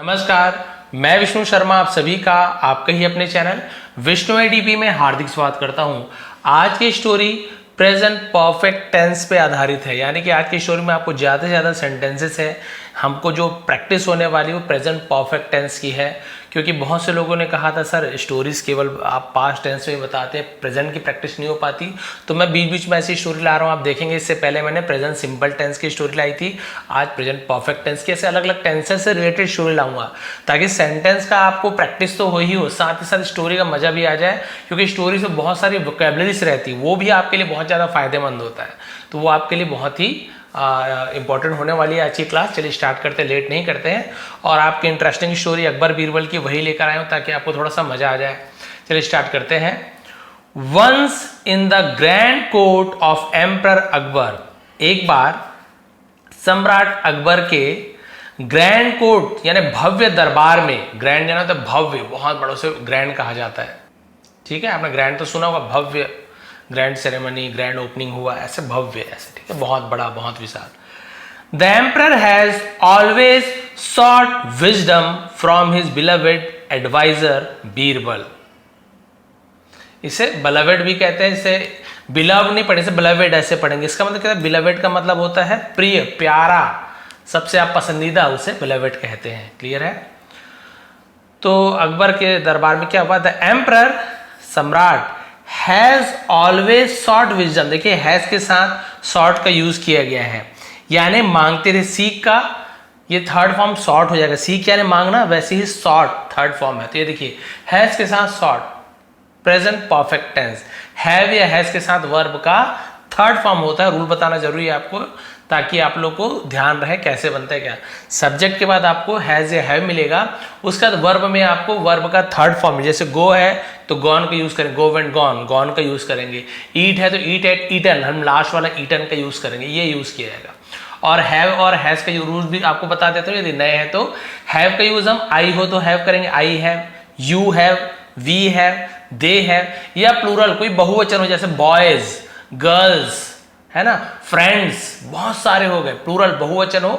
नमस्कार, मैं विष्णु शर्मा आप सभी का आपके ही अपने चैनल विष्णु एडीपी में हार्दिक स्वागत करता हूं। आज की स्टोरी प्रेजेंट परफेक्ट टेंस पे आधारित है, यानी कि आज की स्टोरी में आपको ज़्यादा से ज़्यादा सेंटेंसेस है, हमको जो प्रैक्टिस होने वाली वो प्रेजेंट परफेक्ट टेंस की है। क्योंकि बहुत से लोगों ने कहा था सर स्टोरीज केवल आप पास्ट टेंस में बताते हैं, प्रेजेंट की प्रैक्टिस नहीं हो पाती, तो मैं बीच बीच में ऐसी स्टोरी ला रहा हूँ। आप देखेंगे इससे पहले मैंने प्रेजेंट सिंपल टेंस की स्टोरी लाई थी, आज प्रेजेंट परफेक्ट टेंस की। ऐसे अलग अलग टेंसेस से रिलेटेड स्टोरी लाऊंगा ताकि सेंटेंस का आपको प्रैक्टिस तो हो ही हो, साथ ही साथ स्टोरी का मजा भी आ जाए। क्योंकि स्टोरी से बहुत सारी वोकैबुलरीज रहती है, वो भी आपके लिए बहुत ज़्यादा फायदेमंद होता है, तो वो आपके लिए बहुत ही इंपॉर्टेंट होने वाली है आज की क्लास। चलिए स्टार्ट करते, लेट नहीं करते हैं। और आपकी इंटरेस्टिंग स्टोरी अकबर बीरबल की वही लेकर आए हूँ ताकि आपको थोड़ा सा मजा आ जाए। चलिए स्टार्ट करते हैं। Once in the grand court of emperor Akbar, एक बार सम्राट अकबर के ग्रैंड कोर्ट यानी भव्य दरबार में, ग्रैंड यानी तो भव्य, बहुत बड़ों से ग्रैंड कहा जाता है, ठीक है। आपने ग्रैंड तो सुना होगा, भव्य, ग्रैंड सेरेमनी, ग्रैंड ओपनिंग हुआ, ऐसे भव्य, ऐसे, ठीक है, बहुत बड़ा, बहुत विशाल। The emperor has always sought wisdom from his beloved adviser Birbal. इसे बिलवेड भी कहते हैं, इसे बिलव नहीं पढ़े, इसे बिलवेड ऐसे पढ़ेंगे। इसका मतलब क्या है? बिलवेड का मतलब होता है प्रिय, प्यारा, सबसे आप पसंदीदा, उसे बिलवेड कहते हैं। क्लियर है? तो अकबर के दरबार में क्या हुआ? द एम्परर, सम्राट, हैज ऑलवेज सॉट विजडम। देखिए हैज के साथ सॉट का यूज किया गया है, यानी मांगते थे। सीख का ये थर्ड फॉर्म सॉट हो जाएगा, सीख यानी मांगना, वैसे ही सॉट थर्ड फॉर्म है। तो ये देखिए हैज के साथ सॉट, प्रेजेंट परफेक्ट टेंस। हैव या हैज के साथ वर्ब का थर्ड फॉर्म होता है। रूल बताना जरूरी है आपको ताकि आप लोग को ध्यान रहे कैसे बनता है क्या। सब्जेक्ट के बाद आपको हैज या हैव मिलेगा, उसके बाद वर्ब में आपको वर्ब का थर्ड फॉर्म, जैसे गो है तो गॉन का यूज करेंगे, गो वेंट गॉन, गॉन का यूज करेंगे। ईट है तो ईट एट ईटन, हम लास्ट वाला ईटन का यूज करेंगे, ये यूज किया जाएगा। और हैव और हैज का रूल भी आपको बता देते हो। यदि नए हैं तो हैव का यूज हम आई हो तो हैव करेंगे, I have, you have, we have, they have, या प्लूरल कोई बहुवचन हो जैसे बॉयज, गर्ल्स, है ना, फ्रेंड्स, बहुत सारे हो गए, प्लूरल बहुवचन हो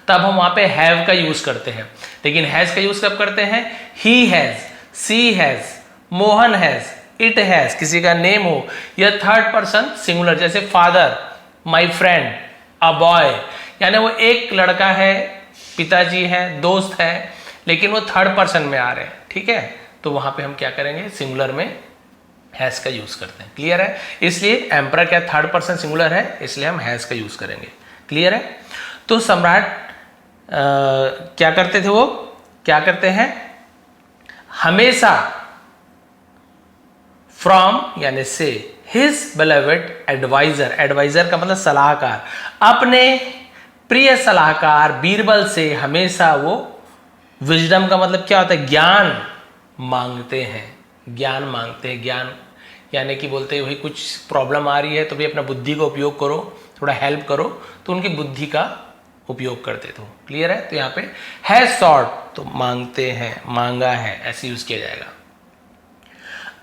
तब हम वहां पे हैव का यूज करते हैं। लेकिन हैज का यूज कब करते हैं? He has, she has, Mohan has, it has, किसी का नेम हो, या थर्ड पर्सन सिंगुलर जैसे father, my friend, a boy, यानी वो एक लड़का है, पिताजी है, दोस्त है, लेकिन वो थर्ड पर्सन में आ रहे हैं, ठीक है। तो वहां पे हम क्या करेंगे? सिंगुलर में हैज का यूज करते हैं। क्लियर है? इसलिए एम्परर क्या थर्ड पर्सन सिंगुलर है, इसलिए हम हैज का यूज करेंगे। क्लियर है? तो सम्राट क्या करते थे? वो क्या करते हैं? हमेशा फ्रॉम यानी से हिज बिलवेड एडवाइजर, एडवाइजर का मतलब सलाहकार, अपने प्रिय सलाहकार बीरबल से हमेशा वो, विजडम का मतलब क्या होता है? ज्ञान मांगते हैं, ज्ञान मांगते हैं। ज्ञान यानी कि बोलते हैं भाई कुछ प्रॉब्लम आ रही है तो भी अपना बुद्धि का उपयोग करो, थोड़ा हेल्प करो, तो उनकी बुद्धि का उपयोग करते थे। क्लियर है? तो यहाँ पे हैज सॉट तो मांगते हैं, मांगा है, ऐसे यूज किया जाएगा।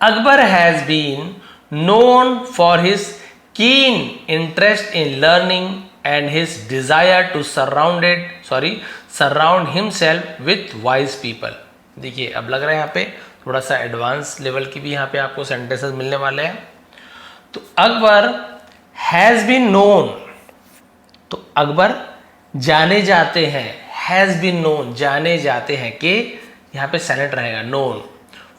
Akbar has been known for his keen interest in learning and his desire to surround himself with wise people. देखिए अब लग रहा है यहाँ पे थोड़ा सा एडवांस लेवल की भी यहाँ पे आपको सेंटेंसेस मिलने वाले हैं। तो अकबर हैज बीन नोन, तो अकबर जाने जाते हैं, हैज बीन नोन जाने जाते हैं, के यहाँ पे साइलेंट रहेगा, नोन,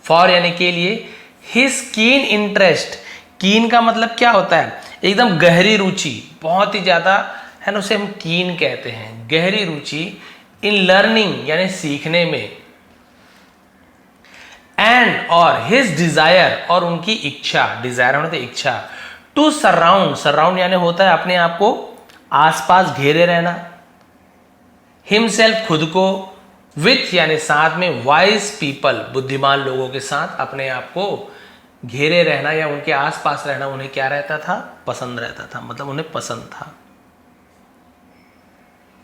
फॉर यानी के लिए, हिज कीन इंटरेस्ट, कीन का मतलब क्या होता है? एकदम गहरी रुचि, बहुत ही ज्यादा, है ना, उसे हम कीन कहते हैं, गहरी रुचि, इन लर्निंग यानी सीखने में, एंड और हिज डिजायर और उनकी इच्छा, डिजायर होने तो इच्छा, टू सराउंड, सराउंड यानी होता है अपने आप को आसपास घेरे रहना, हिमसेल्फ खुद को, विथ यानी साथ में, वाइज पीपल बुद्धिमान लोगों के साथ अपने आप को घेरे रहना या उनके आसपास रहना उन्हें क्या रहता था? पसंद रहता था, मतलब उन्हें पसंद था।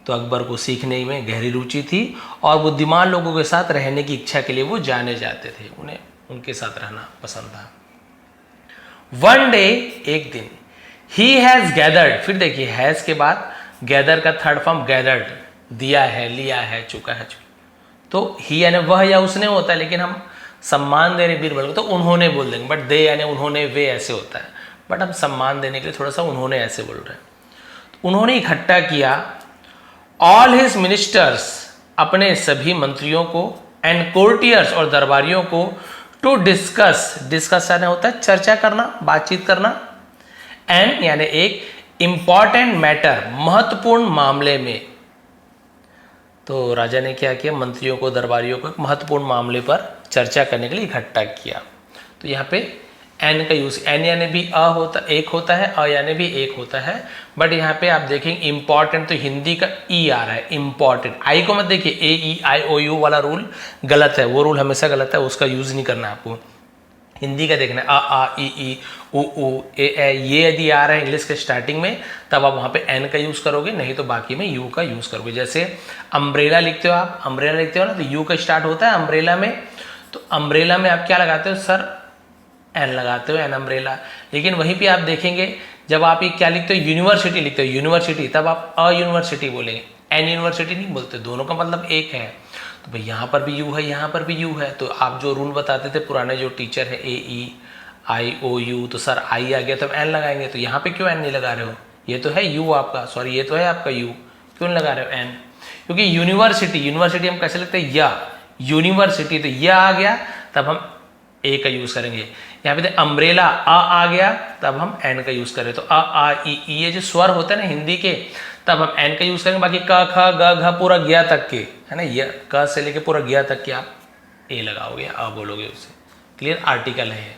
तो अकबर को सीखने में गहरी रुचि थी और बुद्धिमान लोगों के साथ रहने की इच्छा के लिए वो जाने जाते थे, उन्हें उनके साथ रहना पसंद था। वन डे, एक दिन, ही हैज गैदर्ड, फिर देखिए हैज के बाद गैदर का थर्ड फॉर्म गैदर्ड, दिया है, लिया है, चुका है, तो ही यानी वह या उसने होता है, लेकिन हम सम्मान दे रहे बीरबल को तो उन्होंने बोल देंगे, बट दे यानी उन्होंने वे ऐसे होता है, बट हम सम्मान देने के लिए थोड़ा सा उन्होंने ऐसे बोल रहे हैं। तो उन्होंने इकट्ठा किया ऑल हिज मिनिस्टर्स, अपने सभी मंत्रियों को, एंड कोर्टियर्स और दरबारियों को, टू डिस्कस यानी होता है चर्चा करना, बातचीत करना, एंड यानी एक इंपॉर्टेंट मैटर, महत्वपूर्ण मामले में। तो राजा ने क्या किया, मंत्रियों को, दरबारियों को एक महत्वपूर्ण मामले पर चर्चा करने के लिए इकट्ठा किया। तो यहाँ पे एन का यूज, एन यानी भी एक होता है, अ यानी भी एक होता है, बट यहाँ पे आप देखेंगे इंपॉर्टेंट, तो हिंदी का ई आ रहा है, इंपॉर्टेंट। आई को मत देखिए, ए ई आई ओ यू वाला रूल गलत है, वो रूल हमेशा गलत है, उसका यूज नहीं करना है आपको। हिंदी का देखना है, अ आ ई उ ए ये यदि आ रहा है इंग्लिश के स्टार्टिंग में, तब आप वहाँ पे एन का यूज करोगे, नहीं तो बाकी में यू का यूज करोगे। जैसे अम्ब्रेला लिखते हो आप, अम्ब्रेला लिखते हो ना, तो यू का स्टार्ट होता है अम्ब्रेला में, तो अम्ब्रेला में आप क्या लगाते हो सर, एन लगाते हो, एन अम्ब्रेला। लेकिन वहीं पे आप देखेंगे जब आप ये क्या लिखते हो, यूनिवर्सिटी लिखते हो, यूनिवर्सिटी, तब आप अ यूनिवर्सिटी बोलेंगे, एन यूनिवर्सिटी नहीं बोलते, दोनों का मतलब एक है। तो भाई यहाँ पर भी यू है, यहाँ पर भी यू है, तो आप जो रूल बताते थे पुराने जो टीचर है, ए ई आई ओ यू, तो सर आई आ गया तो एन लगाएंगे, तो यहाँ पे क्यों एन नहीं लगा रहे हो, ये तो है यू आपका, सॉरी ये तो है आपका यू, क्यों लगा रहे हो एन, क्योंकि यूनिवर्सिटी हम कैसे लिखते हैं, या यूनिवर्सिटी, तो यह आ गया तब हम ए का यूज करेंगे। यहाँ पे अम्ब्रेला आ गया तब हम एन का यूज करें, तो अ आ ई ये जो स्वर होते हैं ना हिंदी के, तब हम एन का यूज करेंगे। बाकी क ख ग घ पूरा गया तक के है ना, ये क से लेके पूरा गया तक के आप ए लगाओगे, अ बोलोगे उसे, क्लियर, आर्टिकल है।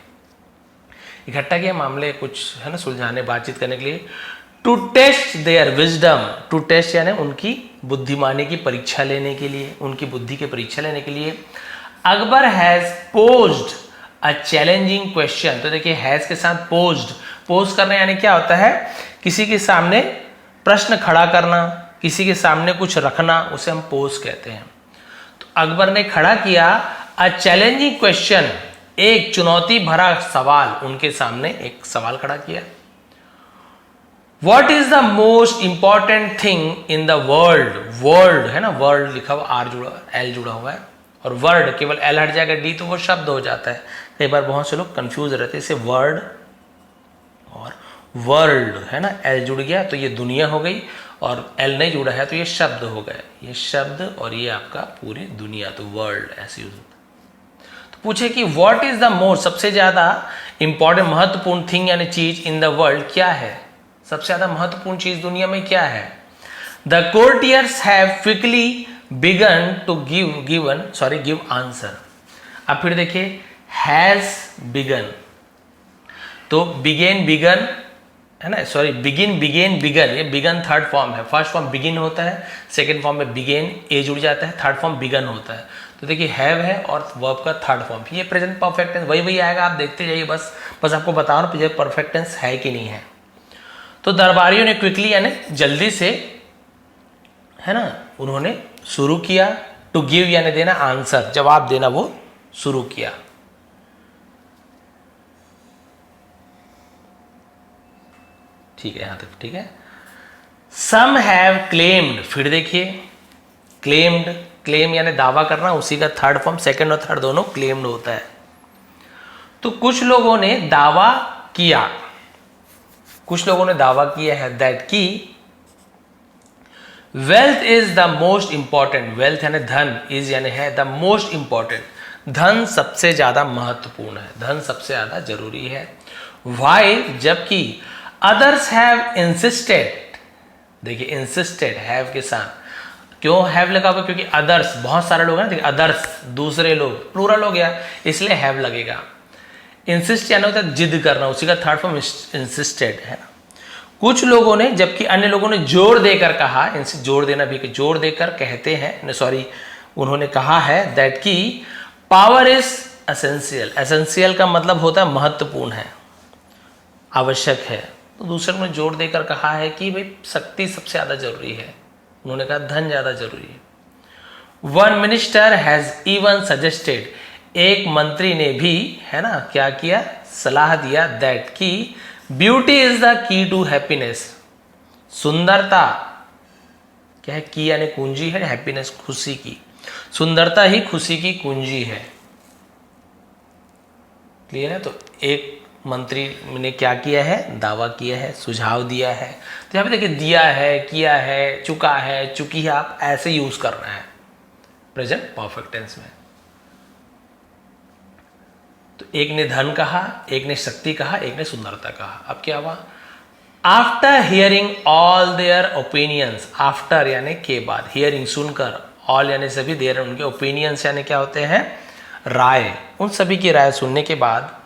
इकट्ठा किया मामले कुछ है ना सुलझाने, बातचीत करने के लिए, to test their wisdom, to test यानी उनकी बुद्धिमानी की परीक्षा लेने के लिए, उनकी बुद्धि की परीक्षा लेने के लिए। Akbar has posed a challenging question, तो देखिए हैज के साथ पोज करना यानी क्या होता है, किसी के सामने प्रश्न खड़ा करना, किसी के सामने कुछ रखना, उसे हम पोज कहते हैं। तो अकबर ने खड़ा किया अ चैलेंजिंग क्वेश्चन, एक चुनौती भरा सवाल, उनके सामने एक सवाल खड़ा किया। What is the most important thing in the world? World है ना, वर्ल्ड लिखा हुआ, आर जुड़ा, एल जुड़ा हुआ है, और वर्ड केवल एल हट जाएगा, डी तो वो शब्द हो जाता है। कई बार बहुत से लोग कंफ्यूज रहते हैं, इसे वर्ड और वर्ल्ड है ना, एल जुड़ गया तो ये दुनिया हो गई, और एल नहीं जुड़ा है तो ये शब्द हो गए, ये शब्द और ये आपका पूरी दुनिया, तो वर्ल्ड ऐसे यूज होता है। तो पूछे कि व्हाट इज द मोस्ट, सबसे ज्यादा इंपॉर्टेंट महत्वपूर्ण थिंग यानी चीज इन द वर्ल्ड क्या है, सबसे ज्यादा महत्वपूर्ण चीज दुनिया में क्या है। The courtiers have quickly begun to give answer. अब फिर देखिए हैज बिगन, तो बिगन है ना, सॉरी बिगिन, ये बिगन थर्ड फॉर्म है, फर्स्ट फॉर्म बिगिन होता है, सेकंड फॉर्म में बिगेन ए जुड़ जाता है, थर्ड फॉर्म बिगन होता है। तो देखिए हैव है और वर्ब का थर्ड फॉर्म, ये प्रेजेंट परफेक्ट टेंस वही आएगा, आप देखते जाइए, बस आपको बता रहा हूँ प्रेजेंट परफेक्ट टेंस है कि नहीं है। तो दरबारियों ने क्विकली यानी जल्दी से है ना, उन्होंने शुरू किया, टू गिव यानी देना, आंसर जवाब देना, वो शुरू किया। ठीक है, यहां तक ठीक है। सम हैव क्लेम्ड, फिर देखिए क्लेम्ड, क्लेम यानी दावा करना, उसी का थर्ड फॉर्म, सेकंड और थर्ड दोनों क्लेम्ड होता है। तो कुछ लोगों ने दावा किया, है दैट की wealth is the most important, wealth यानी धन, इज यानी है, द मोस्ट इंपॉर्टेंट, धन सबसे ज्यादा महत्वपूर्ण है, धन सबसे ज्यादा जरूरी है। वाई, जबकि अदर्स हैव इंसिस्टेड, देखिए इंसिस्टेड हैव के साथ, क्यों हैव लगा हुआ, क्योंकि अदर्स बहुत सारे लोग हैं, देखिए अदर्स दूसरे लोग, प्लूरल हो गया इसलिए हैव लगेगा। इंसिस्ट यानी होता है जिद करना, उसी का थर्ड फॉर्म इंसिस्टेड है। कुछ लोगों ने, जबकि अन्य लोगों ने जोर देकर कहा, इनसे जोर देना भी, जोर देकर कहते हैं, सॉरी उन्होंने कहा है दैट की पावर इज एसेंशियल, एसेंशियल का मतलब होता है महत्वपूर्ण है, आवश्यक है। तो दूसरे ने जोर देकर कहा है कि भाई शक्ति सबसे ज्यादा जरूरी है, उन्होंने कहा धन ज्यादा जरूरी है। One minister has even suggested, एक मंत्री ने भी है ना क्या किया, सलाह दिया, दैट की beauty is the key to happiness, सुंदरता क्या है, की यानी कुंजी है, हैप्पीनेस खुशी की, सुंदरता ही खुशी की कुंजी है। क्लियर है? तो एक मंत्री ने क्या किया है, दावा किया है, सुझाव दिया है। तो यहाँ पे देखिए दिया है, किया है, चुका है, चुकी है, आप ऐसे यूज करना है प्रेजेंट परफेक्ट टेंस में। तो एक ने धन कहा, एक ने शक्ति कहा, एक ने सुंदरता कहा। अब क्या हुआ? After hearing all their opinions, after यानी के बाद, हियरिंग सुनकर, ऑल यानी सभी, देयर उनके, ओपिनियंस यानी क्या होते हैं, राय, उन सभी की राय सुनने के बाद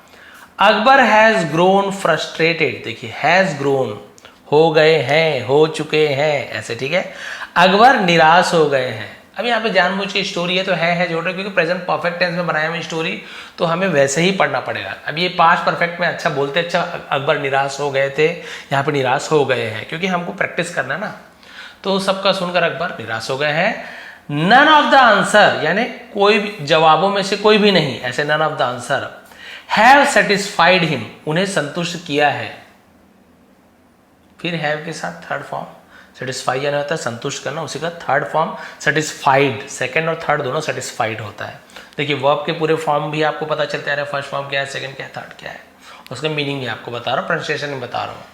अकबर हैज ग्रोन फ्रस्ट्रेटेड। देखिए हैज ग्रोन, हो गए हैं, हो चुके हैं, ऐसे, ठीक है। अकबर निराश हो गए हैं। अब यहाँ पे जानबूझ के स्टोरी है तो है जोड़ रहे, क्योंकि प्रेजेंट परफेक्ट टेंस में बनाया हुआ स्टोरी, तो हमें वैसे ही पढ़ना पड़ेगा। अब ये पास्ट परफेक्ट में अच्छा बोलते, अच्छा अकबर निराश हो गए थे, यहाँ पे निराश हो गए हैं, क्योंकि हमको प्रैक्टिस करना है ना। तो सबका सुनकर अकबर निराश हो गए हैं। नन ऑफ द आंसर यानी कोई भी जवाबों में से कोई भी नहीं, ऐसे none of the answer have satisfied him, उन्हें संतुष्ट किया है। फिर हैव के साथ थर्ड फॉर्म सेटिस्फाई यानी होता है संतुष्ट करना, उसी का थर्ड फॉर्म सेटिस्फाइड, सेकंड और थर्ड दोनों सेटिस्फाइड होता है। देखिए वर्ब के पूरे फॉर्म भी आपको पता चलते हैं, फर्स्ट फॉर्म क्या है, सेकंड क्या है, थर्ड क्या है, उसका मीनिंग भी आपको बता रहा हूँ, प्रोनाउंसिएशन में बता रहा हूँ।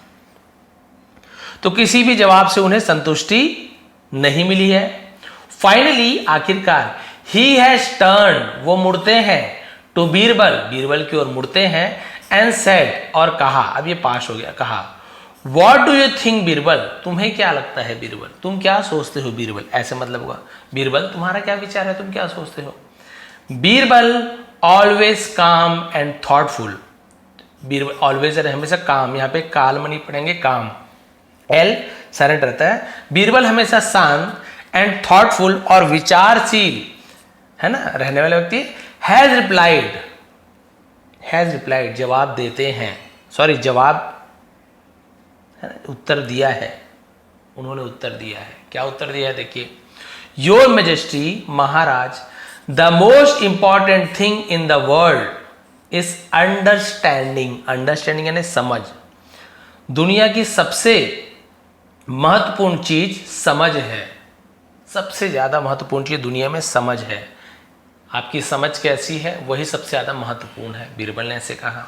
तो किसी भी जवाब से उन्हें संतुष्टि नहीं मिली है। फाइनली आखिरकार ही हैज टर्न, वो मुड़ते हैं, टू बीरबल, बीरबल की ओर मुड़ते हैं, एंड सेड, और कहा, अब ये पास हो गया, कहा what do you think Birbal, तुम्हें क्या लगता है बीरबल, तुम क्या सोचते हो बीरबल, ऐसे मतलब होगा बीरबल तुम्हारा क्या विचार है, तुम क्या सोचते हो। बीरबल ऑलवेज काम एंड थॉटफुल, बीरबल ऑलवेज हमेशा काम, यहाँ पे काल्म नहीं पढ़ेंगे, काम, एल साइलेंट रहता है। बीरबल हमेशा शांत एंड थॉटफुल और विचारशील है ना रहने वाले व्यक्ति। हैज रिप्लाइड जवाब देते हैं, सॉरी जवाब उत्तर दिया है, उन्होंने उत्तर दिया है। क्या उत्तर दिया है देखिए, your majesty Maharaj, the most important thing in the world is understanding, understanding यानी समझ, दुनिया की सबसे महत्वपूर्ण चीज समझ है, सबसे ज्यादा महत्वपूर्ण चीज दुनिया में समझ है। आपकी समझ कैसी है वही सबसे ज्यादा महत्वपूर्ण है, बीरबल ने ऐसे कहा।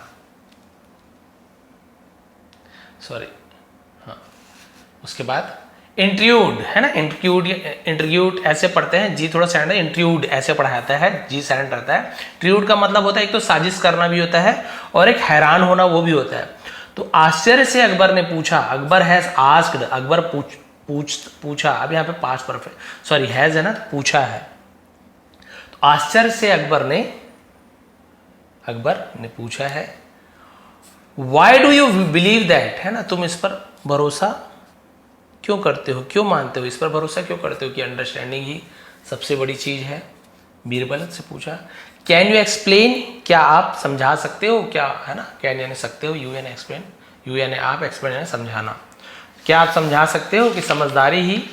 सॉरी, हाँ, उसके बाद इंट्रूड है ना, इंट्रूड ऐसे पढ़ते हैं, जी थोड़ा साइलेंट है, इंट्रूड ऐसे पढ़ाता है, जी साइलेंट रहता है। इंट्रूड का मतलब होता है एक तो साजिश करना भी होता है और एक हैरान होना वो भी होता है। तो आश्चर्य से अकबर ने पूछा, अकबर हैज आस्क्ड, अकबर पूछा, अब यहाँ पे पास्ट परफेक्ट, सॉरी हैज है ना, पूछा है। तो आश्चर्य से अकबर ने पूछा है, why do you believe that, है ना, तुम इस पर भरोसा क्यों करते हो, क्यों मानते हो, इस पर भरोसा क्यों करते हो कि अंडरस्टैंडिंग ही सबसे बड़ी चीज है। बीरबल से पूछा, कैन यू एक्सप्लेन, क्या आप समझा सकते हो, क्या है ना, कैन यानी सकते हो, यू यानी एक्सप्लेन, यू यानी आप, एक्सप्लेन यानी समझाना, क्या आप समझा सकते हो कि समझदारी ही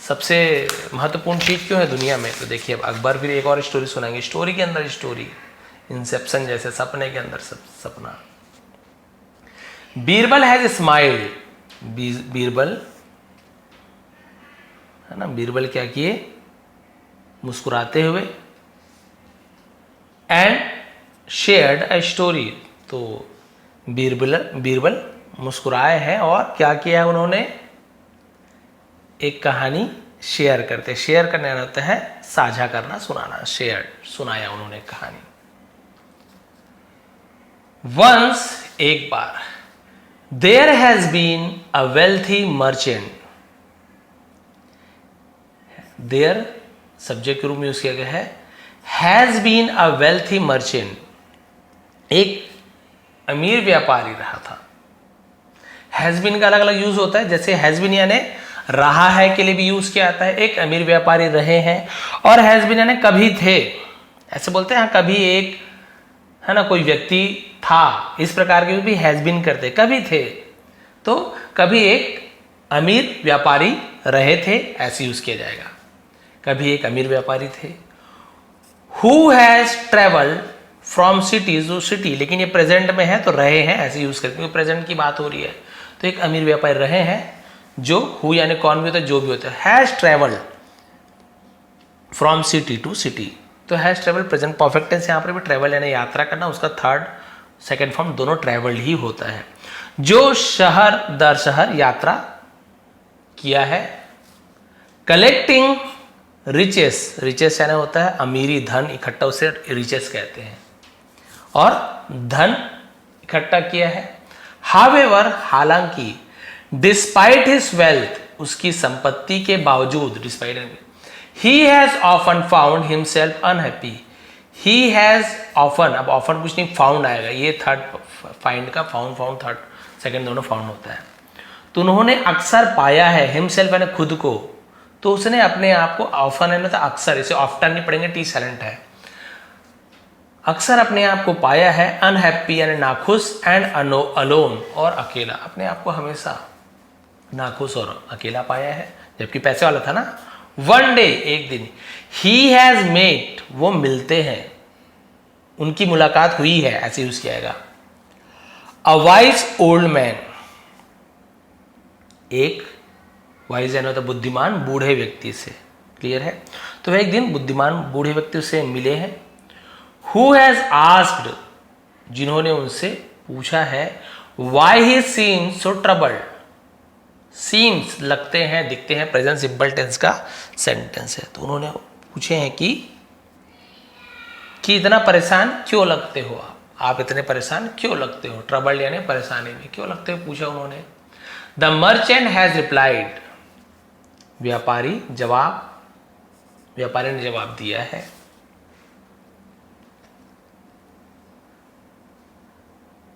सबसे महत्वपूर्ण चीज क्यों है दुनिया में। तो देखिए अब अकबर फिर एक और स्टोरी सुनाएंगे, स्टोरी के अंदर स्टोरी, इंसेप्शन जैसे, सपने के अंदर सपना। बीरबल हैज स्माइल्ड, बीरबल है ना, बीरबल क्या किए, मुस्कुराते हुए, एंड शेयर्ड अ स्टोरी, तो बीरबल मुस्कुराए हैं और क्या किया उन्होंने, एक कहानी शेयर करते, शेयर करने होता है साझा करना, सुनाना, शेयर, सुनाया उन्होंने कहानी। वंस एक बार, there has been a wealthy merchant, there subject के रूप में यूज किया गया है, has been a wealthy merchant, एक अमीर व्यापारी रहा था। हैज बीन का अलग अलग यूज होता है, जैसे हैज बीन यानी रहा है के लिए भी यूज किया जाता है, एक अमीर व्यापारी रहे हैं, और हैज बीन यानी कभी थे, ऐसे बोलते हैं कभी एक है ना कोई व्यक्ति था, इस प्रकार के भी हैज बीन करते, कभी थे, तो कभी एक अमीर व्यापारी रहे थे, ऐसे यूज किया जाएगा, कभी एक अमीर व्यापारी थे। Who has travelled from city, जो सिटी, लेकिन ये प्रेजेंट में है तो रहे हैं ऐसे यूज करते, क्योंकि प्रेजेंट की बात हो रही है। तो एक अमीर व्यापारी रहे हैं, जो हु यानी कौन भी होता है, जो भी होता है, has travelled from city to city. तो has travel present perfect tense यहाँ पर भी ट्रेवल यानी यात्रा करना, उसका थर्ड सेकेंड फॉर्म दोनों ट्रेवल ही होता है। जो शहर दर शहर यात्रा किया है। कलेक्टिंग रिचेस, रिचेस यानी होता है अमीरी धन इकट्ठा, उसे रिचेस कहते हैं, और धन इकट्ठा किया है। हावेवर हालांकि, डिस्पाइट हिज वेल्थ उसकी संपत्ति के बावजूद, despite, he has often found himself unhappy. He has often, अब ऑफन कुछ नहीं, फाउंड आएगा, ये थर्ड फाइंड का फाउंड थर्ड सेकंड दोनों फाउंड होता है। तो उन्होंने अक्सर पाया है, हिमसेल्फ यानी खुद को, तो उसने अपने आप को, ऑफन है ना तो अक्सर, इसे ऑफ्टन नहीं पढ़ेंगे, टी साइलेंट है, अक्सर अपने आप को पाया है, अनहैप्पी यानी नाखुश, एंड अलोन और अकेला, अपने आप को हमेशा नाखुश और अकेला पाया है, जबकि पैसे वाला था ना। वन डे एक दिन, ही हैज मेट वो मिलते हैं, उनकी मुलाकात हुई है, ऐसे यूज किया जाएगा। अ वाइज ओल्ड मैन, एक वाइज यानी होता बुद्धिमान बूढ़े व्यक्ति से, क्लियर है। तो वह एक दिन बुद्धिमान बूढ़े व्यक्ति से मिले हैं। हु हैज आस्क्ड, जिन्होंने उनसे पूछा है, why he seems so troubled, seems लगते हैं, दिखते हैं, प्रेजेंट सिंपल टेंस का सेंटेंस है। तो उन्होंने पूछे हैं कि इतना परेशान क्यों लगते हो आप इतने परेशान क्यों लगते हो, ट्रबल्ड यानी परेशानी में क्यों लगते हो, पूछा उन्होंने। द मर्चेंट हैज रिप्लाइड, व्यापारी ने जवाब दिया है।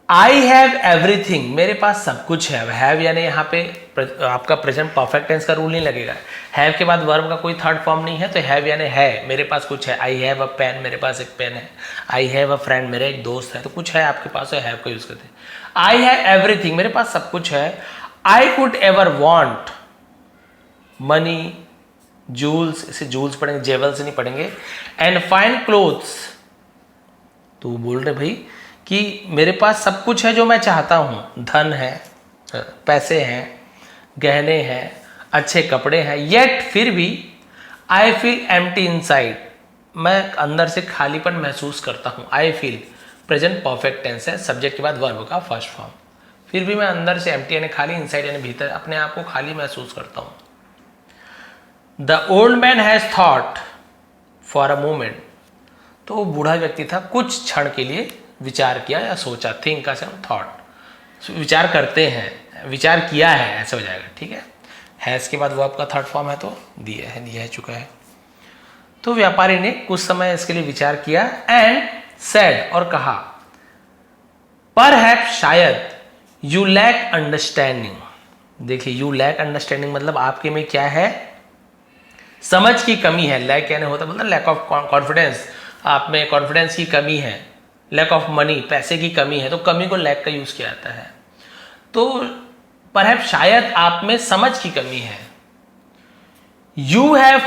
आई हैव एवरीथिंग, मेरे पास सब कुछ है। हैव यानी यहाँ पे आपका प्रेजेंट परफेक्ट टेंस का रूल नहीं लगेगा, हैव के बाद वर्ब का कोई थर्ड फॉर्म नहीं है, तो हैव यानी है, मेरे पास कुछ है। आई हैव अ पेन, मेरे पास एक पेन है। आई हैव अ फ्रेंड, मेरा एक दोस्त है, तो कुछ है आपके पास, तो हैव का यूज करते हैं। आई हैव एवरीथिंग, मेरे पास सब कुछ है। I could ever want money, jewels, इसे जूल्स पढ़ेंगे, जेवल्स नहीं पढ़ेंगे। एंड फाइन क्लोथ्स, तो बोल रहे भाई कि मेरे पास सब कुछ है जो मैं चाहता हूं, धन है, पैसे हैं, गहने हैं, अच्छे कपड़े हैं, येट फिर भी आई फील एम्प्टी इनसाइड, मैं अंदर से खालीपन महसूस करता हूं। I feel present perfect tense है, सब्जेक्ट के बाद वर्ब का फर्स्ट फॉर्म। फिर भी मैं अंदर से एम्प्टी यानी खाली, इनसाइड यानी भीतर, अपने आप को खाली महसूस करता हूं। The old man has thought for a moment, तो वो बूढ़ा व्यक्ति था, कुछ क्षण के लिए विचार किया या सोचा, थिंक का थॉट, विचार करते हैं, विचार किया है, ऐसा हो जाएगा, ठीक है। हैज के बाद वर्ब का थर्ड फॉर्म है, तो दिया है चुका है। तो व्यापारी ने कुछ समय इसके लिए विचार किया, एंड सेड और कहा, परहैप्स शायद, यू लैक अंडरस्टैंडिंग। देखिए यू लैक अंडरस्टैंडिंग मतलब आपके में क्या है, समझ की कमी है। लैक यानी होता मतलब लैक ऑफ कॉन्फिडेंस, आप में कॉन्फिडेंस की कमी है। लैक ऑफ मनी, पैसे की कमी है, तो कमी को लैक का यूज किया जाता है। तो परहैप्स शायद आप में समझ की कमी है। यू हैव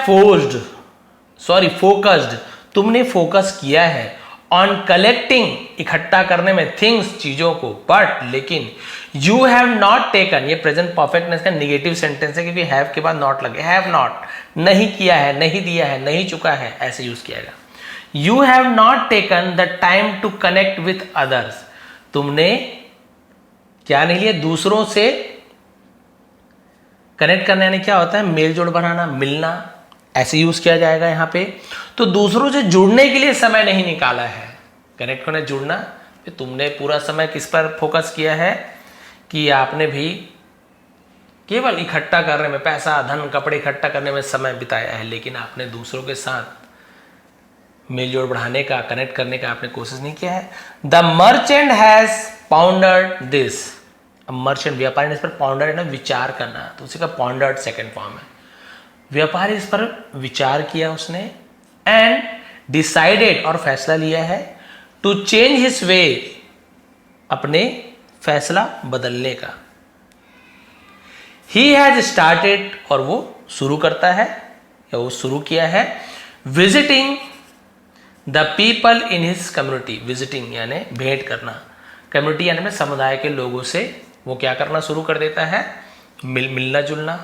फोकस्ड, तुमने फोकस किया है, ऑन कलेक्टिंग, इकट्ठा करने में, थिंग्स, चीजों को, बट लेकिन, यू हैव नॉट टेकन, ये प्रेजेंट परफेक्टनेस का निगेटिव सेंटेंस है क्योंकि हैव के बाद नॉट लगे, हैव नॉट, नहीं किया है, नहीं दिया है, नहीं चुका है, ऐसे यूज किया गया। You have not taken the time to connect with others, तुमने क्या नहीं लिया, दूसरों से कनेक्ट करना यानी क्या होता है, मेल जोड़ बनाना, मिलना, ऐसे यूज किया जाएगा यहां पे। तो दूसरों से जुड़ने के लिए समय नहीं निकाला है, कनेक्ट होना, जुड़ना। तुमने पूरा समय किस पर फोकस किया है कि आपने भी केवल इकट्ठा करने में, पैसा, धन, कपड़े इकट्ठा करने में समय बिताया है, लेकिन आपने दूसरों के साथ मेल जोड़ बढ़ाने का, कनेक्ट करने का आपने कोशिश नहीं किया है। The merchant has pondered this, merchant व्यापारी ने इस पर पाउंडर है ना, विचार करना, तो उसी का पाउंडर्ड सेकंड फॉर्म है। व्यापारी इस पर विचार किया उसने, एंड डिसाइडेड और फैसला लिया है, टू चेंज हिज वे, अपने फैसला बदलने का। ही हैज स्टार्टेड, और वो शुरू करता है या वो शुरू किया है, visiting the people in his community, visiting यानी भेंट करना, कम्युनिटी यानी में समुदाय के लोगों से वो क्या करना शुरू कर देता है, मिलना जुलना।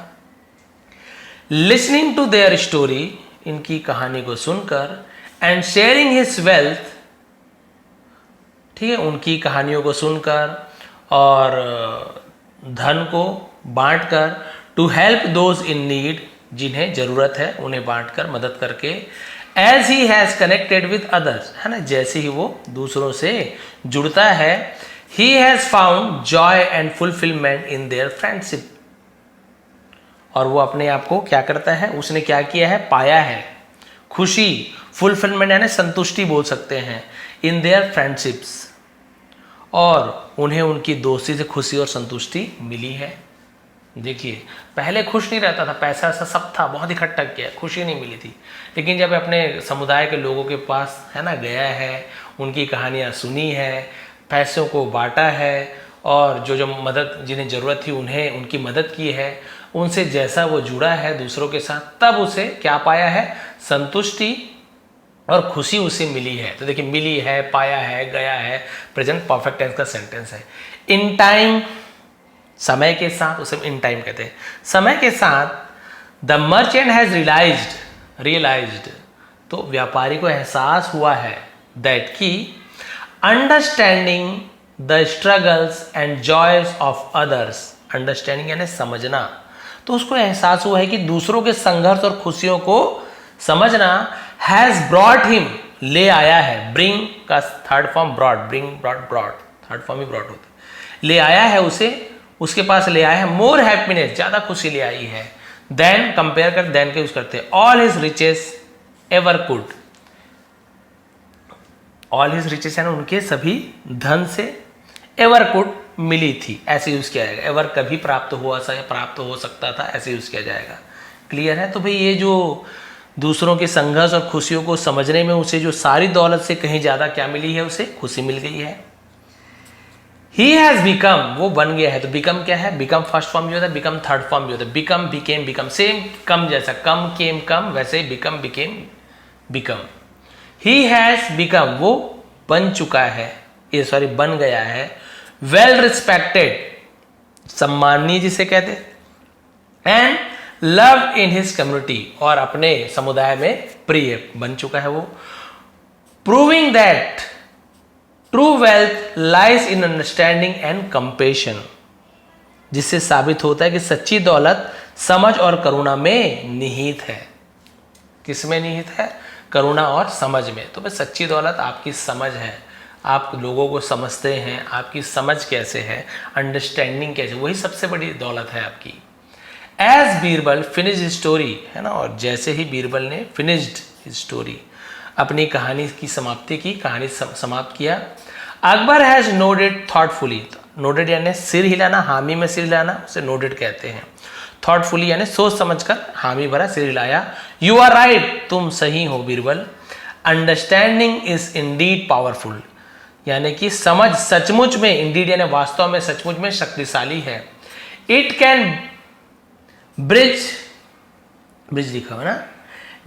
लिसनिंग टू देयर स्टोरी, इनकी कहानी को सुनकर, एंड शेयरिंग हिज वेल्थ, ठीक है, उनकी कहानियों को सुनकर और धन को बांटकर, to help those in need, जिन्हें जरूरत है उन्हें बांटकर मदद करके, as he has connected with others, है ना, जैसे ही वो दूसरों से जुड़ता है, he has found joy and fulfilment in their friendship, और वो अपने आप को क्या करता है, उसने क्या किया है, पाया है, खुशी, फुलफिलमेंट यानी संतुष्टि बोल सकते हैं, इन देयर फ्रेंडशिप्स, और उन्हें उनकी दोस्ती से खुशी और संतुष्टि मिली है। देखिए पहले खुश नहीं रहता था, पैसा ऐसा सब था, बहुत इकट्ठा किया, खुशी नहीं मिली थी, लेकिन जब अपने समुदाय के लोगों के पास, है ना, गया है, उनकी कहानियाँ सुनी है, पैसों को बांटा है, और जो मदद, जिन्हें ज़रूरत थी उन्हें उनकी मदद की है, उनसे जैसा वो जुड़ा है दूसरों के साथ, तब उसे क्या पाया है, संतुष्टि और खुशी उसे मिली है। तो देखिए मिली है, पाया है, गया है, प्रेजेंट परफेक्ट टेंस का सेंटेंस है। इन टाइम, समय के साथ, उसे इन टाइम कहते हैं, समय के साथ, द मर्चेंट हैज रियलाइज्ड, तो व्यापारी को एहसास हुआ है, दैट की understanding the struggles and joys of others, understanding यानी समझना, तो उसको एहसास हुआ है कि दूसरों के संघर्ष और खुशियों को समझना, हैज ब्रॉट हिम, ले आया है, ब्रिंग का third form brought, bring brought, third form he brought होता है, ले आया है उसे, उसके पास ले आया है, मोर हैप्पीनेस, ज्यादा खुशी ले आई है, देन, कंपेयर कर, देन के यूज करते हैं, all his riches ever could, all his riches यानी उनके सभी धन से, एवर कुड मिली थी, ऐसे यूज किया जाएगा, एवर कभी प्राप्त हो सकता था, ऐसे यूज किया जाएगा। क्लियर है? तो भाई ये जो दूसरों के संघर्ष और खुशियों को समझने में उसे जो सारी दौलत से कहीं ज्यादा क्या मिली है, उसे खुशी मिल गई है। ही हैज बिकम, वो बन गया है, तो बिकम क्या है, बिकम फर्स्ट फॉर्म जो होता है, बिकम थर्ड फॉर्म जो होता है, बिकम, बिकेम, बिकम, सेम कम जैसा, कम केम कम, वैसे he become, became, become. He has become, वो बन चुका है, ये सॉरी बन गया है, वेल रिस्पेक्टेड, सम्माननीय जिसे कहते, and love in his community, और अपने समुदाय में प्रिय बन चुका है वो। Proving that true wealth lies in understanding and compassion, जिससे साबित होता है कि सच्ची दौलत समझ और करुणा में निहित है। किस में निहित है? करुणा और समझ में। तो भाई सच्ची दौलत आपकी समझ है, आप लोगों को समझते हैं, आपकी समझ कैसे है, अंडरस्टैंडिंग कैसे, वही सबसे बड़ी दौलत है आपकी। एज बीरबल फिनिश स्टोरी, है ना, और जैसे ही बीरबल ने फिनिश्ड स्टोरी, अपनी कहानी की समाप्ति की, कहानी समाप्त किया। Akbar has nodded thoughtfully, nodded यानी सिर हिलाना, हामी में सिर हिलाना, उसे नोडेड कहते हैं। थॉटफुली यानी सोच समझकर हामी भरा सिर हिलाया। यू आर राइट, तुम सही हो Birbal. Understanding is Indeed powerful, यानी कि समझ सचमुच में, इंडीड यानी वास्तव में, सचमुच में शक्तिशाली है। इट कैन ब्रिज लिखा है ना,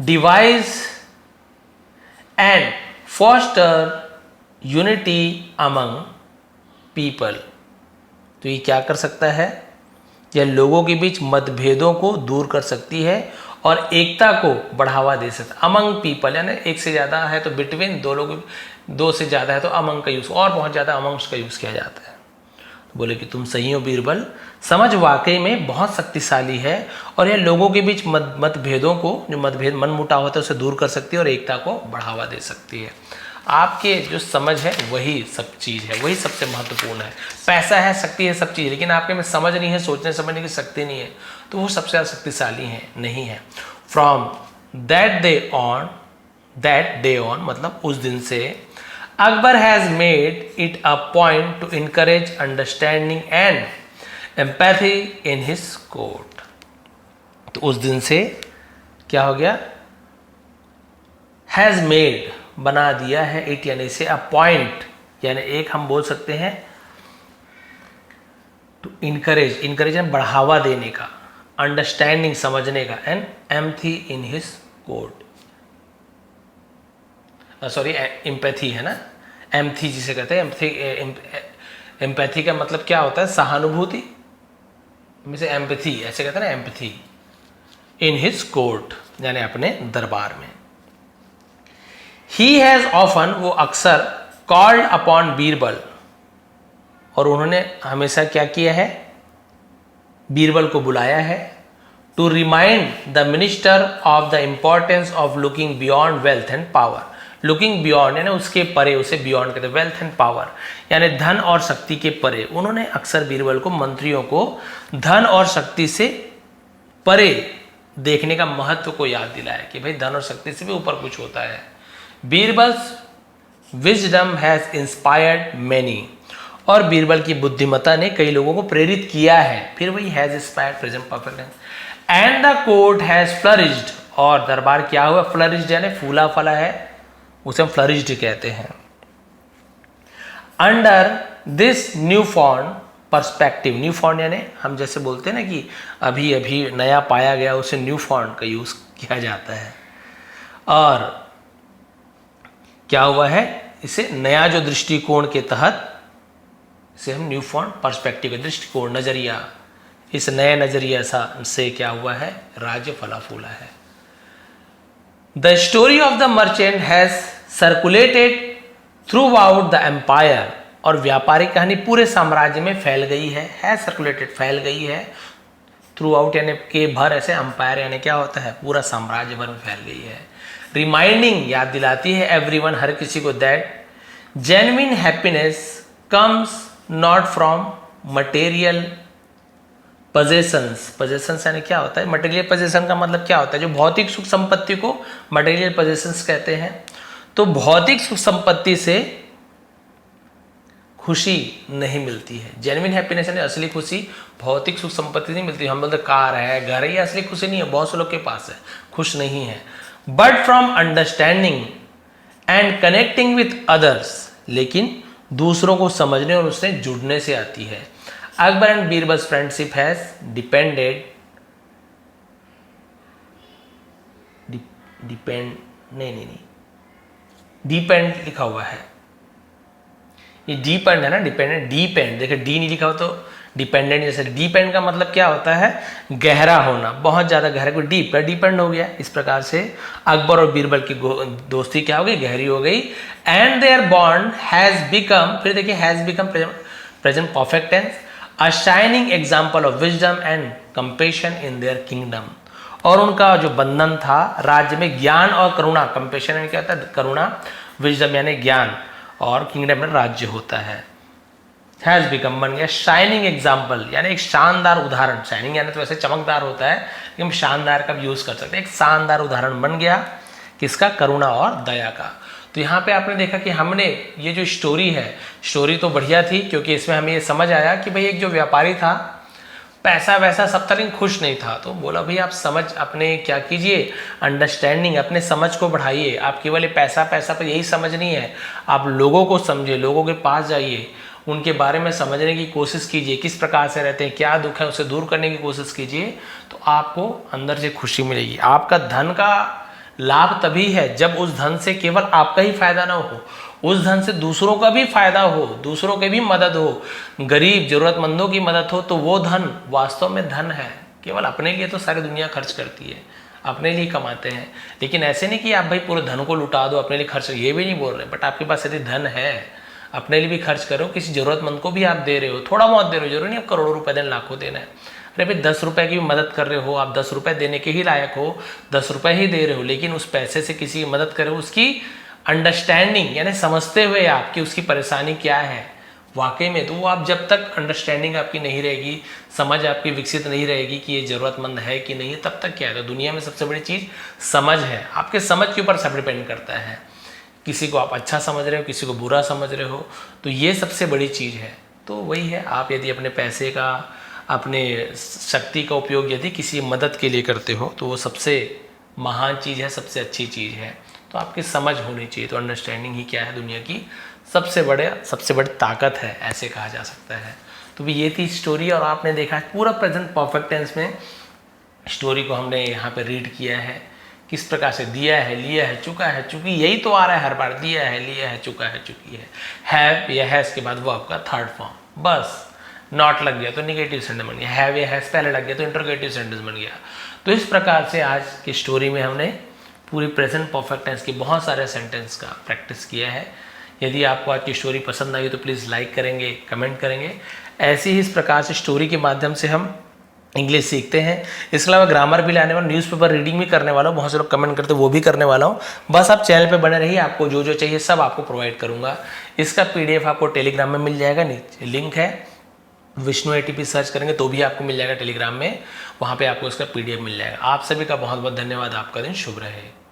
device and foster unity among people, तो ये क्या कर सकता है, यह लोगों के बीच मतभेदों को दूर कर सकती है और एकता को बढ़ावा दे सकता है। अमंग पीपल यानी एक से ज्यादा है तो बिटवीन, दो लोग, दो से ज्यादा है तो अमंग का यूज, और बहुत ज्यादा अमंग्स का यूज किया जाता है। तो बोले कि तुम सही हो बीरबल, समझ वाकई में बहुत शक्तिशाली है और यह लोगों के बीच मतभेदों को, जो मतभेद मन मुटाव होता है उसे दूर कर सकती है और एकता को बढ़ावा दे सकती है। आपके जो समझ है वही सब चीज़ है, वही सबसे महत्वपूर्ण है। पैसा है, शक्ति है, सब चीज़, लेकिन आपके में समझ नहीं है, सोचने समझने की शक्ति नहीं है, तो वो सबसे ज़्यादा शक्तिशाली है नहीं है। फ्रॉम दैट डे ऑन मतलब उस दिन से, Akbar has made it a point two encourage understanding and empathy in his court. तो उस दिन से क्या हो गया, हैज मेड बना दिया है, इट यानी से, अ पॉइंट यानी एक, हम बोल सकते हैं टू इनकरेज, इनकरेज यानी बढ़ावा देने का, अंडरस्टैंडिंग समझने का, and empathy in his court, sorry empathy है ना, एम्पैथी जिसे कहते हैं, एम्पैथी का मतलब क्या होता है, सहानुभूति में से एम्पैथी, ऐसे कहते हैं ना एम्पैथी, इन हिज कोर्ट, यानी अपने दरबार में। ही हैज ऑफन, वो अक्सर, कॉल्ड अपॉन बीरबल, और उन्होंने हमेशा क्या किया है, बीरबल को बुलाया है, to remind the minister of the importance of looking beyond wealth and power. Looking beyond यानी उसके परे, उसे बियॉन्ड कहते हैं, वेल्थ एंड पावर यानी धन और शक्ति के परे। उन्होंने अक्सर बीरबल को, मंत्रियों को धन और शक्ति से परे देखने का महत्व को याद दिलाया कि भाई धन और शक्ति से भी ऊपर कुछ होता है। Birbal's wisdom has inspired many, और बीरबल की बुद्धिमत्ता ने कई लोगों को प्रेरित किया है। फिर वही has inspired present perfect tense. And the court has flourished, और दरबार क्या हुआ, फ्लरिश्ड यानी फूला फला है, उसे हम फ्लरिश्ड कहते हैं। Under this new form perspective, new form यानी हम जैसे बोलते हैं ना कि अभी अभी नया पाया गया, उसे न्यू फॉर्म का यूज किया जाता है। और क्या हुआ है, इसे नया जो दृष्टिकोण के तहत, इसे हम न्यू फॉर्म पर्सपेक्टिव का दृष्टिकोण, नजरिया, इस नए नजरिया से क्या हुआ है, राज्य फला फूला है। The story of the merchant has circulated throughout the empire, और व्यापारिक कहानी पूरे साम्राज्य में फैल गई है सर्कुलेटेड, फैल गई है, थ्रू आउट यानी के भर, ऐसे एम्पायर यानी क्या होता है, पूरा साम्राज्य भर में फैल गई है। रिमाइंडिंग, याद दिलाती है, एवरीवन, हर किसी को, that genuine happiness comes not from material possessions. Possessions यानी क्या होता है, मटेरियल पोजेशन का मतलब क्या होता है, जो भौतिक सुख संपत्ति को मटेरियल पोजेशंस कहते हैं। तो भौतिक सुख संपत्ति से खुशी नहीं मिलती है। जेन्युइन हैप्पीनेस यानी असली खुशी भौतिक सुख संपत्ति नहीं मिलती। हम बोलते कार है, घर है, ये असली खुशी नहीं है, बहुत से लोग के पास है, खुश नहीं है। But from understanding and connecting with others, लेकिन दूसरों को समझने और उससे जुड़ने से आती है। Akbar and Birbal's friendship has depended, depend लिखा हुआ है, ये डिपेंड है ना, डिपेंडेंट, डिपेंड, देखिए डी नहीं लिखा हो तो डिपेंडेंट, जैसे डिपेंड का मतलब क्या होता है, गहरा होना, बहुत ज्यादा गहरा, कोई डीप का डिपेंड हो गया। इस प्रकार से अकबर और बीरबल की दोस्ती क्या हो गई, गहरी हो गई। And their bond has become, फिर देखिए has become present perfect tense, a shining example of wisdom and compassion in their kingdom, और उनका जो बंधन था राज्य में ज्ञान और करुणा, कंपेशन यानी क्या होता है, करुणा, विजडम यानी ज्ञान, और किंगडम में राज्य होता है। हैज बिकम बन गया शाइनिंग एग्जाम्पल यानी एक शानदार उदाहरण, शाइनिंग यानी तो वैसे चमकदार होता है लेकिन हम शानदार का भी यूज कर सकते हैं, एक शानदार उदाहरण बन गया किसका, करुणा और दया का। तो यहाँ पे आपने देखा कि हमने ये जो स्टोरी है, स्टोरी तो बढ़िया थी क्योंकि इसमें हमें ये समझ आया कि भाई एक जो व्यापारी था, पैसा वैसा सब तरह खुश नहीं था, तो बोला भाई आप समझ अपने क्या कीजिए, अंडरस्टैंडिंग, अपने समझ को बढ़ाइए। आप केवल पैसा पैसा पर यही समझ नहीं है, आप लोगों को समझिए, लोगों के पास जाइए, उनके बारे में समझने की कोशिश कीजिए, किस प्रकार से रहते हैं, क्या दुख है उसे दूर करने की कोशिश कीजिए, तो आपको अंदर से खुशी मिलेगी। आपका धन का लाभ तभी है जब उस धन से केवल आपका ही फायदा ना हो, उस धन से दूसरों का भी फायदा हो, दूसरों की भी मदद हो, गरीब जरूरतमंदों की मदद हो, तो वो धन वास्तव में धन है। केवल अपने लिए तो सारी दुनिया खर्च करती है, अपने लिए कमाते हैं, लेकिन ऐसे नहीं कि आप भाई पूरे धन को लुटा दो अपने लिए खर्च, ये भी नहीं बोल रहे, बट आपके पास यदि धन है अपने लिए भी खर्च करो, किसी जरूरतमंद को भी आप दे रहे हो, थोड़ा बहुत दे रहे हो, जरूरी नहीं आप करोड़ों रुपए देना, लाखों देना है। अरे भाई 10 रुपए की भी मदद कर रहे हो, आप 10 रुपए देने के ही लायक हो, 10 रुपए ही दे रहे हो, लेकिन उस पैसे से किसी की मदद करो, उसकी अंडरस्टैंडिंग यानी समझते हुए आपकी उसकी परेशानी क्या है वाकई में, तो वो आप जब तक अंडरस्टैंडिंग आपकी नहीं रहेगी, समझ आपकी विकसित नहीं रहेगी कि ये जरूरतमंद है कि नहीं, तब तक क्या है। तो दुनिया में सबसे बड़ी चीज़ समझ है, आपके समझ के ऊपर सब डिपेंड करता है। किसी को आप अच्छा समझ रहे हो, किसी को बुरा समझ रहे हो, तो ये सबसे बड़ी चीज़ है। तो वही है, आप यदि अपने पैसे का, अपने शक्ति का उपयोग यदि किसी मदद के लिए करते हो, तो वो सबसे महान चीज़ है, सबसे अच्छी चीज़ है। तो आपकी समझ होनी चाहिए। तो अंडरस्टैंडिंग ही क्या है, दुनिया की सबसे बड़ी ताकत है, ऐसे कहा जा सकता है। तो भी ये थी स्टोरी, और आपने देखा पूरा प्रेजेंट परफेक्ट टेंस में स्टोरी को हमने यहाँ पे रीड किया है, किस प्रकार से दिया है, लिया है, चुका है, चूंकि यही तो आ रहा है हर बार, दिया है, लिया है, चुका है, चुकी है। हैव या हैज़ के बाद वो आपका थर्ड फॉर्म, बस नॉट लग गया तो निगेटिव सेंटेंस बन गया, हैव या हैज पहले लग गया तो इंटरोगेटिव सेंटेंस बन गया। तो इस प्रकार से आज की स्टोरी में हमने पूरी प्रेजेंट परफेक्ट टेंस की बहुत सारे सेंटेंस का प्रैक्टिस किया है। यदि आपको आज की स्टोरी पसंद आई तो प्लीज़ लाइक करेंगे, कमेंट करेंगे। ऐसे ही इस प्रकार से स्टोरी के माध्यम से हम इंग्लिश सीखते हैं। इसके अलावा ग्रामर भी लाने वाला, न्यूज़पेपर रीडिंग भी करने वाला हूँ, बहुत से लोग कमेंट करते हैं वो भी करने वाला हूँ। बस आप चैनल पे बने रहिए, आपको जो जो चाहिए सब आपको प्रोवाइड करूँगा। इसका PDF आपको टेलीग्राम में मिल जाएगा, नीचे लिंक है, विष्णु ATP सर्च करेंगे तो भी आपको मिल जाएगा टेलीग्राम में, वहाँ पे आपको इसका PDF मिल जाएगा। आप सभी का बहुत बहुत धन्यवाद। आपका दिन शुभ रहे।